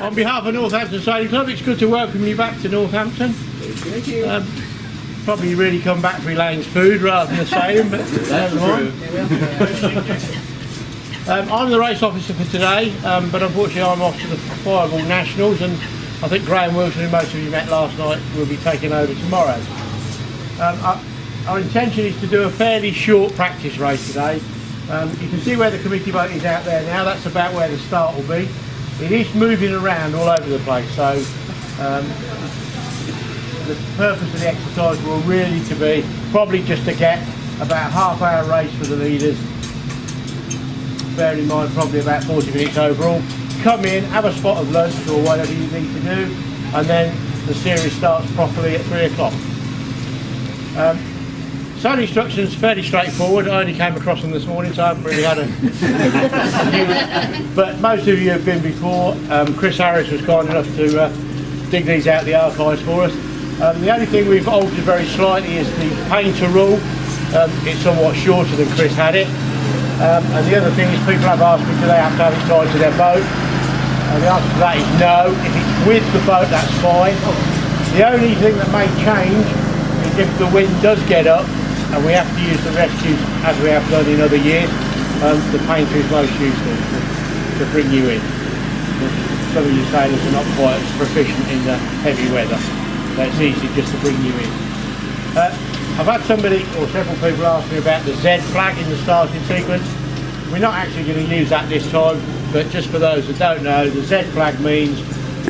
On behalf of Northampton Sailing Club, it's good to welcome you back to Northampton. Thank you. Probably really come back for Elaine's food rather than sailing, but that's true. I'm the race officer for today, but unfortunately I'm off to the Fireball Nationals, and I think Graham Wilson, who most of you met last night, will be taking over tomorrow. Our intention is to do a fairly short practice race today. You can see where the committee boat is out there now. That's about where the start will be. It is moving around all over the place, so the purpose of the exercise will really to be probably just to get about a half-hour race for the leaders. Bear in mind, probably about 40 minutes overall. Come in, have a spot of lunch or whatever you need to do, and then the series starts properly at 3 o'clock. Sailing instructions fairly straightforward. I only came across them this morning, so I haven't really had a but most of you have been before. Chris Harris was kind enough to dig these out of the archives for us. The only thing we've altered very slightly is the painter rule. It's somewhat shorter than Chris had it. And the other thing is, people have asked me, do they have to have it tied to their boat? And the answer to that is no. If it's with the boat, that's fine. The only thing that may change is if the wind does get up and we have to use the rescues as we have done in other years, the painter is most useful to bring you in. Some of you sailors are not quite as proficient in the heavy weather, so it's easy just to bring you in. I've had somebody or several people ask me about the Z flag in the starting sequence. We're not actually going to use that this time, but just for those that don't know, the Z flag means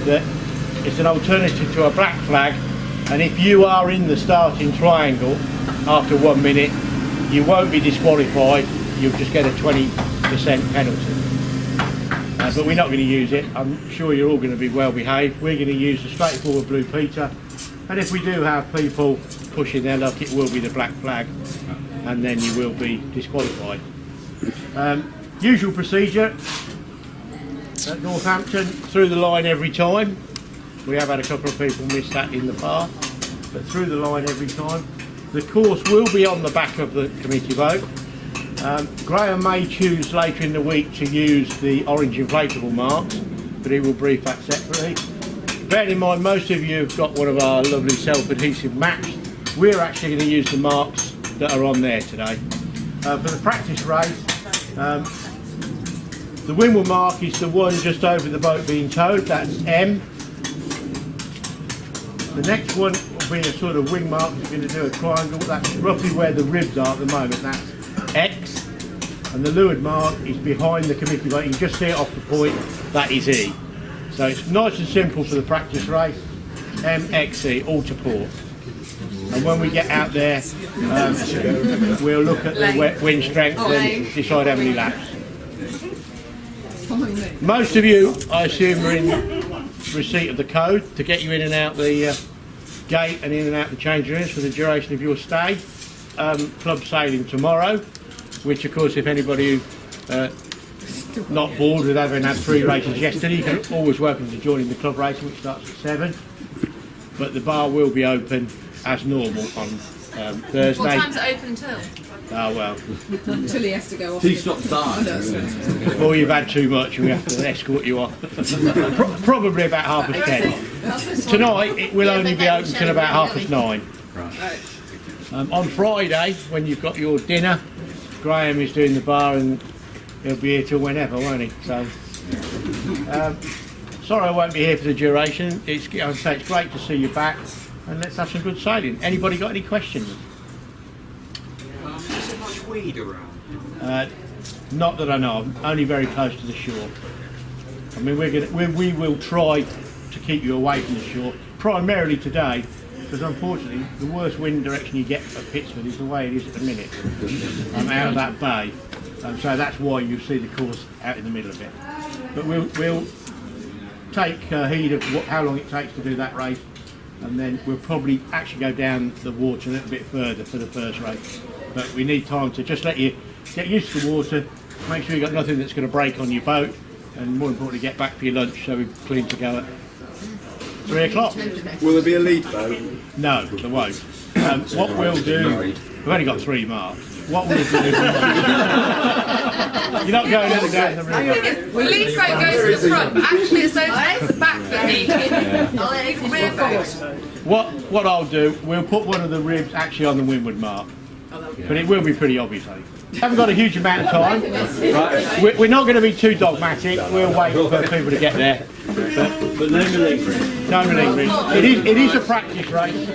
that it's an alternative to a black flag, and if you are in the starting triangle after 1 minute, you won't be disqualified, you'll just get a 20% penalty. But we're not going to use it. I'm sure you're all going to be well behaved. We're going to use the straightforward blue Peter, and if we do have people pushing their luck, it will be the black flag, and then you will be disqualified. Usual procedure at Northampton, through the line every time. We have had a couple of people miss that in the past, but through the line every time. The course will be on the back of the committee boat. Graham may choose later in the week to use the orange inflatable marks, but he will brief that separately. Bear in mind, most of you have got one of our lovely self-adhesive maps. We're actually going to use the marks that are on there today. For the practice race, the windward mark is the one just over the boat being towed, that's M. The next one will be a sort of wing mark. We're going to do a triangle, that's roughly where the ribs are at the moment, that's X. And the leeward mark is behind the committee boat, you can just see it off the point, that is E. So it's nice and simple for the practice race, MXE, all to port. And when we get out there, we'll look at the wind strength and decide how many laps. Most of you, I assume, are in receipt of the code to get you in and out the gate and in and out the change rooms for the duration of your stay. Club sailing tomorrow, which of course, if anybody not bored with having had 3 races yesterday, you're always welcome to join in the club racing, which starts at 7. But the bar will be open as normal on Thursday. What time's it open till? Oh well. Until he has to go off. He stops dying. Before you've had too much, we have to escort you off. Probably about 10:30. Tonight it will only be open till about 9:30. Right. On Friday, when you've got your dinner, Graham is doing the bar and he'll be here till whenever, won't he? So, sorry I won't be here for the duration. I'd say it's great to see you back, and let's have some good sailing. Anybody got any questions? Is there much weed around? Not that I know of, only very close to the shore. I mean, we will try to keep you away from the shore, primarily today, because unfortunately the worst wind direction you get at Pittsford is the way it is at the minute. I'm out of that bay, so that's why you see the course out in the middle of it. But we'll take heed of how long it takes to do that race, and then we'll probably actually go down the water a little bit further for the first race. But we need time to just let you get used to the water, make sure you've got nothing that's going to break on your boat, and more importantly get back for your lunch so we're clean to go at 3 o'clock. Will there be a lead boat? No, there won't. What we'll do, we've only got 3 marks. What we'll do You're not going all down the river. The lead boat goes to the front, but actually it's those at the back that need it. Rear forward. What I'll do, we'll put one of the ribs actually on the windward mark, but it will be pretty obvious. Haven't got a huge amount of time. Right. We're not going to be too dogmatic. We'll wait for people to get there. But no malignant. No malignant. It is a practice race.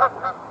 Ha ha ha!